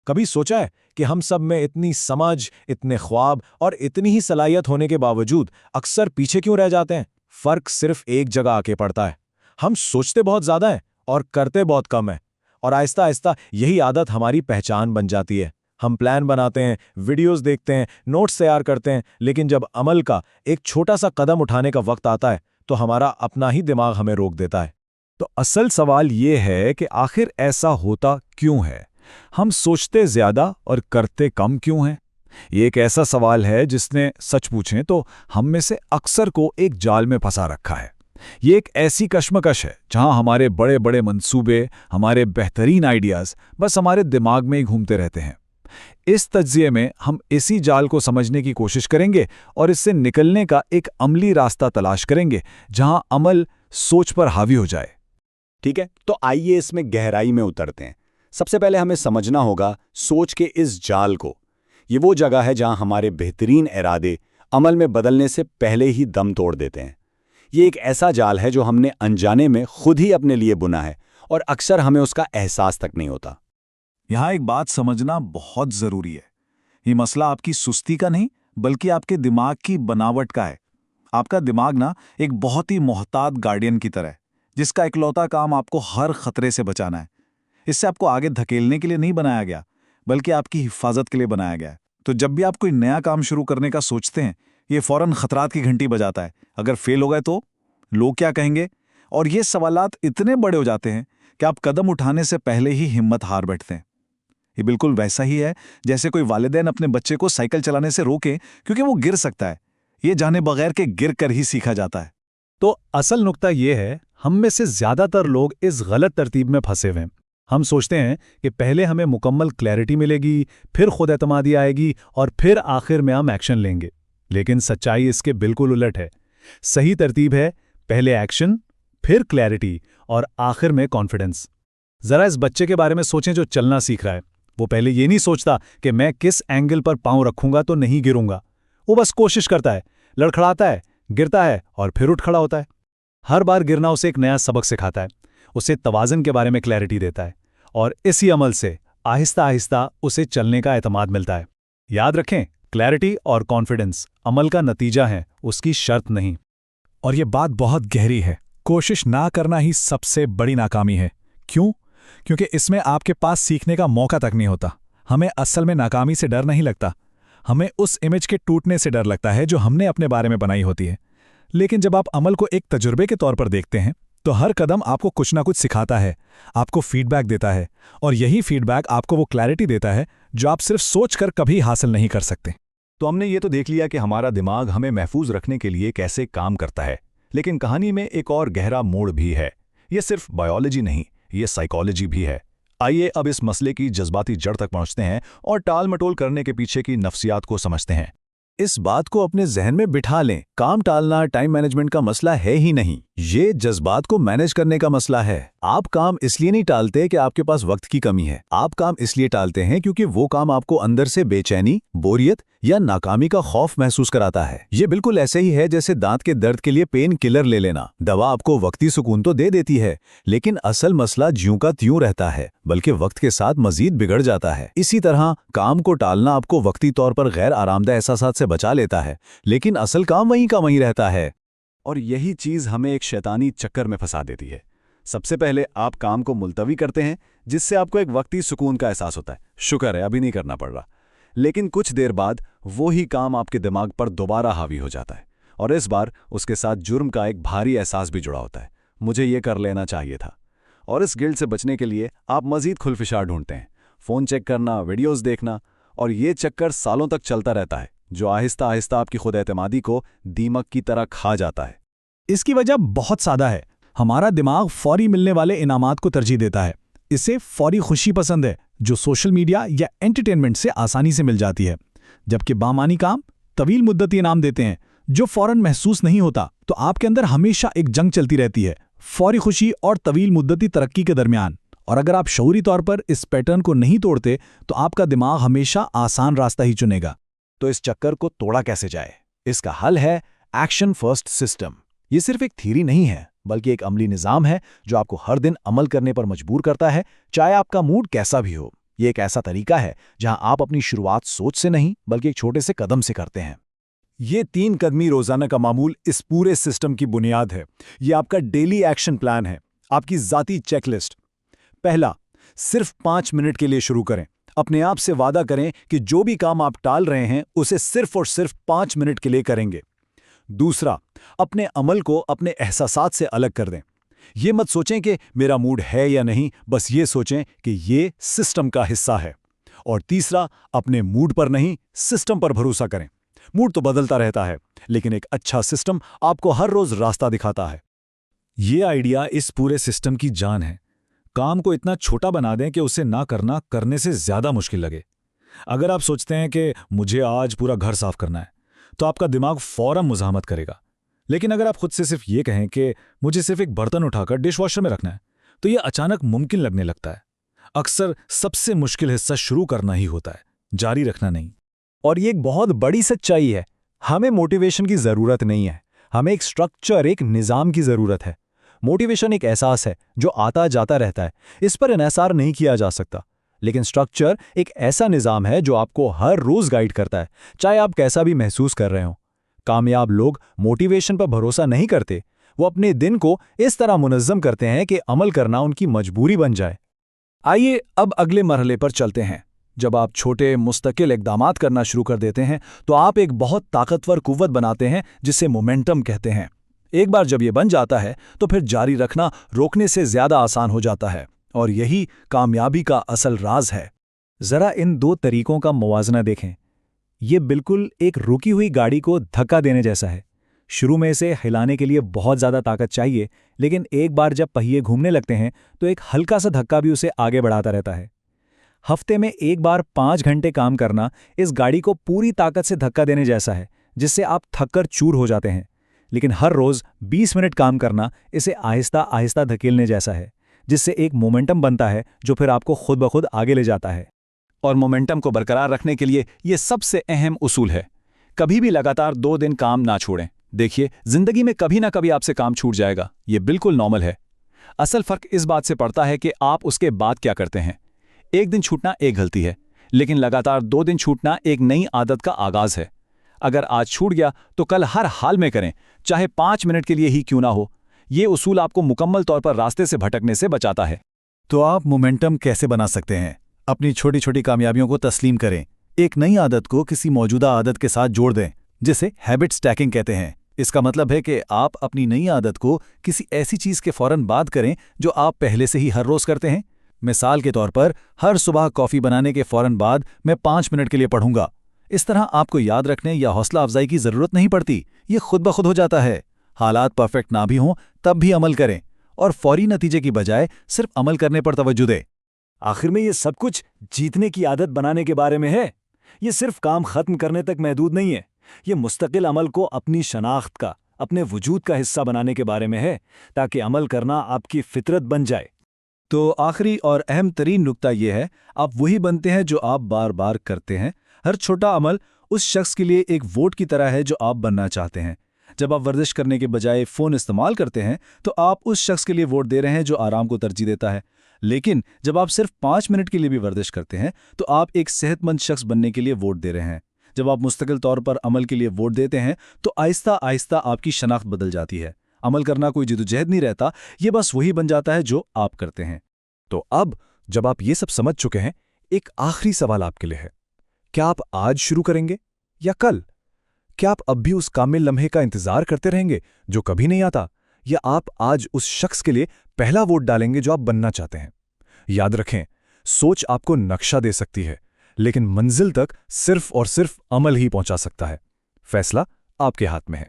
कभी सोचा है कि हम सब में इतनी समझ, इतने ख्वाब और इतनी ही सलाहियत होने के बावजूद अक्सर पीछे क्यों रह जाते हैं? फर्क सिर्फ एक जगह आके पड़ता है। हम सोचते बहुत ज्यादा हैं और करते बहुत कम है, और आहिस्ता आहिस्ता यही आदत हमारी पहचान बन जाती है। हम प्लान बनाते हैं, वीडियोस देखते हैं, नोट्स तैयार करते हैं, लेकिन जब अमल का एक छोटा सा कदम उठाने का वक्त आता है तो हमारा अपना ही दिमाग हमें रोक देता है। तो असल सवाल ये है कि आखिर ऐसा होता क्यों है? हम सोचते ज्यादा और करते कम क्यों हैं? ये एक ऐसा सवाल है जिसने, सच पूछें तो, हम में से अक्सर को एक जाल में फंसा रखा है। ये एक ऐसी कश्मकश है जहां हमारे बड़े बड़े मंसूबे, हमारे बेहतरीन आइडियाज बस हमारे दिमाग में ही घूमते रहते हैं। इस तज्जिए में हम इसी जाल को समझने की कोशिश करेंगे और इससे निकलने का एक अमली रास्ता तलाश करेंगे जहां अमल सोच पर हावी हो जाए। ठीक है, तो आइए इसमें गहराई में उतरते हैं। सबसे पहले हमें समझना होगा सोच के इस जाल को। ये वो जगह है जहां हमारे बेहतरीन इरादे अमल में बदलने से पहले ही दम तोड़ देते हैं। ये एक ऐसा जाल है जो हमने अनजाने में खुद ही अपने लिए बुना है और अक्सर हमें उसका एहसास तक नहीं होता। यहां एक बात समझना बहुत जरूरी है। ये मसला आपकी सुस्ती का नहीं, बल्कि आपके दिमाग की बनावट का है। आपका दिमाग ना एक बहुत ही मोहतात गार्डियन की तरह है, जिसका इकलौता काम आपको हर खतरे से बचाना है। इससे आपको आगे धकेलने के लिए नहीं बनाया गया, बल्कि आपकी हिफाजत के लिए बनाया गया है। तो जब भी आप कोई नया काम शुरू करने का सोचते हैं, ये फौरन खतरात की घंटी बजाता है। अगर फेल हो गए तो लोग क्या कहेंगे? और ये सवालात इतने बड़े हो जाते हैं कि आप कदम उठाने से पहले ही हिम्मत हार बैठते हैं। ये बिल्कुल वैसा ही है जैसे कोई वालिदैन अपने बच्चे को साइकिल चलाने से रोके क्योंकि वो गिर सकता है। ये जाने बगैर के गिर कर ही सीखा जाता है। तो असल नुक्ता ये है, हम में से ज्यादातर लोग इस गलत तरतीब में फंसे हुए हैं। हम सोचते हैं कि पहले हमें मुकम्मल क्लैरिटी मिलेगी, फिर खुद एतमादी आएगी और फिर आखिर में हम एक्शन लेंगे। लेकिन सच्चाई इसके बिल्कुल उलट है। सही तरतीब है पहले एक्शन, फिर क्लैरिटी और आखिर में कॉन्फिडेंस। जरा इस बच्चे के बारे में सोचें जो चलना सीख रहा है। वो पहले ये नहीं सोचता कि मैं किस एंगल पर पांव रखूंगा तो नहीं गिरूंगा। वो बस कोशिश करता है, लड़खड़ाता है, गिरता है और फिर उठ खड़ा होता है। हर बार गिरना उसे एक नया सबक सिखाता है, उसे तवाज़न के बारे में क्लैरिटी देता है, और इसी अमल से आहिस्ता आहिस्ता उसे चलने का एतमाद मिलता है। याद रखें, क्लैरिटी और कॉन्फिडेंस अमल का नतीजा है, उसकी शर्त नहीं। और ये बात बहुत गहरी है। कोशिश ना करना ही सबसे बड़ी नाकामी है। क्यों? क्योंकि इसमें आपके पास सीखने का मौका तक नहीं होता। हमें असल में नाकामी से डर नहीं लगता, हमें उस इमेज के टूटने से डर लगता है जो हमने अपने बारे में बनाई होती है। लेकिन जब आप अमल को एक तजुर्बे के तौर पर देखते हैं, तो हर कदम आपको कुछ ना कुछ सिखाता है, आपको फीडबैक देता है, और यही फीडबैक आपको वो क्लैरिटी देता है जो आप सिर्फ सोचकर कभी हासिल नहीं कर सकते। तो हमने ये तो देख लिया कि हमारा दिमाग हमें महफूज रखने के लिए कैसे काम करता है, लेकिन कहानी में एक और गहरा मोड़ भी है। ये सिर्फ बायोलॉजी नहीं, ये साइकोलॉजी भी है। आइए अब इस मसले की जज्बाती जड़ तक पहुंचते हैं और टाल मटोल करने के पीछे की नफ्सियात को समझते हैं। इस बात को अपने जहन में बिठा लें, काम टालना टाइम मैनेजमेंट का मसला है ही नहीं, ये जज्बात को मैनेज करने का मसला है। आप काम इसलिए नहीं टालते कि आपके पास वक्त की कमी है, आप काम इसलिए टालते हैं क्योंकि वो काम आपको अंदर से बेचैनी, बोरियत या नाकामी का खौफ महसूस कराता है। ये बिल्कुल ऐसे ही है जैसे दांत के दर्द के लिए पेन किलर ले लेना। दवा आपको वक्ती सुकून तो दे देती है, लेकिन असल मसला ज्यों का त्यों रहता है, बल्कि वक्त के साथ मजीद बिगड़ जाता है। इसी तरह काम को टालना आपको वक्ती तौर पर गैर आरामदायक एहसासात से बचा लेता है, लेकिन असल काम वहीं का वहीं रहता है। और यही चीज़ हमें एक शैतानी चक्कर में फंसा देती है। सबसे पहले आप काम को मुलतवी करते हैं, जिससे आपको एक वक्ती सुकून का एहसास होता है, शुक्र है अभी नहीं करना पड़ रहा। लेकिन कुछ देर बाद वो ही काम आपके दिमाग पर दोबारा हावी हो जाता है, और इस बार उसके साथ जुर्म का एक भारी एहसास भी जुड़ा होता है। मुझे ये कर लेना चाहिए था। और इस गिल्ट से बचने के लिए आप मजीद खुलफिशार ढूंढते हैं, फ़ोन चेक करना, वीडियोज़ देखना, और ये चक्कर सालों तक चलता रहता है, जो आहिस्ता आहिस्ता आपकी खुद एतमादी को दीमक की तरह खा जाता है। इसकी वजह बहुत सादा है। हमारा दिमाग फौरी मिलने वाले इनामात को तरजीह देता है। इसे फौरी खुशी पसंद है, जो सोशल मीडिया या एंटरटेनमेंट से आसानी से मिल जाती है, जबकि बामानी काम तवील मुद्दती इनाम देते हैं, जो फौरन महसूस नहीं होता। तो आपके अंदर हमेशा एक जंग चलती रहती है, फौरी खुशी और तवील मुद्दती तरक्की के दरमियान। और अगर आप शऊरी तौर पर इस पैटर्न को नहीं तोड़ते, तो आपका दिमाग हमेशा आसान रास्ता ही चुनेगा। तो इस चक्कर को तोड़ा कैसे जाए? इसका हल है एक्शन फर्स्ट सिस्टम। ये सिर्फ एक थ्योरी नहीं है, बल्कि एक अमली निज़ाम है जो आपको हर दिन अमल करने पर मजबूर करता है, चाहे आपका मूड कैसा भी हो। ये एक ऐसा तरीका है जहां आप अपनी शुरुआत सोच से नहीं बल्कि एक छोटे से कदम से करते हैं। ये 3 कदमी रोजाना का मामूल इस पूरे सिस्टम की बुनियाद है। ये आपका डेली एक्शन प्लान है, आपकी ज़ाती चेकलिस्ट। पहला, सिर्फ 5 मिनट के लिए शुरू करें। अपने आप से वादा करें कि जो भी काम आप टाल रहे हैं उसे सिर्फ और सिर्फ 5 मिनट के लिए करेंगे। दूसरा, अपने अमल को अपने एहसासात से अलग कर दें। ये मत सोचें कि मेरा मूड है या नहीं, बस ये सोचें कि ये सिस्टम का हिस्सा है। और तीसरा, अपने मूड पर नहीं, सिस्टम पर भरोसा करें। मूड तो बदलता रहता है, लेकिन एक अच्छा सिस्टम आपको हर रोज रास्ता दिखाता है। ये आइडिया इस पूरे सिस्टम की जान है। काम को इतना छोटा बना दें कि उसे ना करना करने से ज्यादा मुश्किल लगे। अगर आप सोचते हैं कि मुझे आज पूरा घर साफ करना है, तो आपका दिमाग फौरन मुज़ाहमत करेगा। लेकिन अगर आप खुद से सिर्फ ये कहें कि मुझे सिर्फ एक बर्तन उठाकर डिशवॉशर में रखना है, तो ये अचानक मुमकिन लगने लगता है। अक्सर सबसे मुश्किल हिस्सा शुरू करना ही होता है, जारी रखना नहीं। और ये एक बहुत बड़ी सच्चाई है। हमें मोटिवेशन की ज़रूरत नहीं है, हमें एक स्ट्रक्चर, एक निज़ाम की ज़रूरत है। मोटिवेशन एक एहसास है जो आता जाता रहता है, इस पर इन्हिसार नहीं किया जा सकता। लेकिन स्ट्रक्चर एक ऐसा निज़ाम है जो आपको हर रोज़ गाइड करता है, चाहे आप कैसा भी महसूस कर रहे हो। कामयाब लोग मोटिवेशन पर भरोसा नहीं करते, वो अपने दिन को इस तरह मुनज़्ज़म करते हैं कि अमल करना उनकी मजबूरी बन जाए। आइए अब अगले मरहले पर चलते हैं। जब आप छोटे मुस्तकिल इक़दामात करना शुरू कर देते हैं तो आप एक बहुत ताकतवर कुव्वत बनाते हैं जिसे मोमेंटम कहते हैं। एक बार जब ये बन जाता है तो फिर जारी रखना रोकने से ज़्यादा आसान हो जाता है, और यही कामयाबी का असल राज है। ज़रा इन 2 तरीकों का मुवाजना देखें। ये बिल्कुल एक रुकी हुई गाड़ी को धक्का देने जैसा है। शुरू में इसे हिलाने के लिए बहुत ज़्यादा ताकत चाहिए, लेकिन एक बार जब पहिए घूमने लगते हैं तो एक हल्का सा धक्का भी उसे आगे बढ़ाता रहता है। हफ्ते में एक बार 5 घंटे काम करना इस गाड़ी को पूरी ताकत से धक्का देने जैसा है, जिससे आप थककर चूर हो जाते हैं। लेकिन हर रोज़ 20 मिनट काम करना इसे आहिस्ता आहिस्ता धकेलने जैसा है, जिससे एक मोमेंटम बनता है जो फिर आपको खुद ब खुद आगे ले जाता है। और मोमेंटम को बरकरार रखने के लिए ये सबसे अहम उसूल है, कभी भी लगातार 2 दिन काम ना छोड़ें। देखिए, जिंदगी में कभी ना कभी आपसे काम छूट जाएगा, ये बिल्कुल नॉर्मल है। असल फर्क इस बात से पड़ता है कि आप उसके बाद क्या करते हैं। एक दिन छूटना एक गलती है, लेकिन लगातार 2 दिन छूटना एक नई आदत का आगाज है। अगर आज छूट गया तो कल हर हाल में करें, चाहे 5 मिनट के लिए ही क्यों ना हो। ये उसूल आपको मुकम्मल तौर पर रास्ते से भटकने से बचाता है। तो आप मोमेंटम कैसे बना सकते हैं? अपनी छोटी छोटी कामयाबियों को तस्लीम करें। एक नई आदत को किसी मौजूदा आदत के साथ जोड़ दें, जिसे हैबिट स्टैकिंग कहते हैं। इसका मतलब है कि आप अपनी नई आदत को किसी ऐसी चीज़ के फौरन बाद करें जो आप पहले से ही हर रोज़ करते हैं। मिसाल के तौर पर, हर सुबह कॉफ़ी बनाने के फौरन बाद मैं 5 मिनट के लिए पढ़ूंगा। इस तरह आपको याद रखने या हौसला अफजाई की ज़रूरत नहीं पड़ती, ये खुद ब खुद हो जाता है। हालात परफेक्ट ना भी हों तब भी अमल करें, और फौरी नतीजे की बजाय सिर्फ अमल करने पर तवज्जो दें। आखिर में ये सब कुछ जीतने की आदत बनाने के बारे में है। ये सिर्फ काम खत्म करने तक महदूद नहीं है। ये मुस्तकिल अमल को अपनी शनाख्त का, अपने वजूद का हिस्सा बनाने के बारे में है, ताकि अमल करना आपकी फितरत बन जाए। तो आखिरी और अहम तरीन नुक्ता यह है, आप वही बनते हैं जो आप बार बार करते हैं। हर छोटा अमल उस शख्स के लिए एक वोट की तरह है जो आप बनना चाहते हैं। जब आप वर्जिश करने के बजाय फ़ोन इस्तेमाल करते हैं तो आप उस शख्स के लिए वोट दे रहे हैं जो आराम को तरजीह देता है। लेकिन जब आप सिर्फ 5 मिनट के लिए भी वर्जिश करते हैं तो आप एक सेहतमंद शख्स बनने के लिए वोट दे रहे हैं। जब आप मुस्तकिल तौर पर अमल के लिए वोट देते हैं तो आहिस्ता आहिस्ता आपकी शनाख्त बदल जाती है। अमल करना कोई जद्दोजहद नहीं रहता, ये बस वही बन जाता है जो आप करते हैं। तो अब जब आप ये सब समझ चुके हैं, एक आखिरी सवाल आपके लिए है। क्या आप आज शुरू करेंगे या कल? क्या आप अब भी उस कामिल लम्हे का इंतजार करते रहेंगे जो कभी नहीं आता, या आप आज उस शख्स के लिए पहला वोट डालेंगे जो आप बनना चाहते हैं? याद रखें, सोच आपको नक्शा दे सकती है, लेकिन मंजिल तक सिर्फ और सिर्फ अमल ही पहुंचा सकता है। फैसला आपके हाथ में है।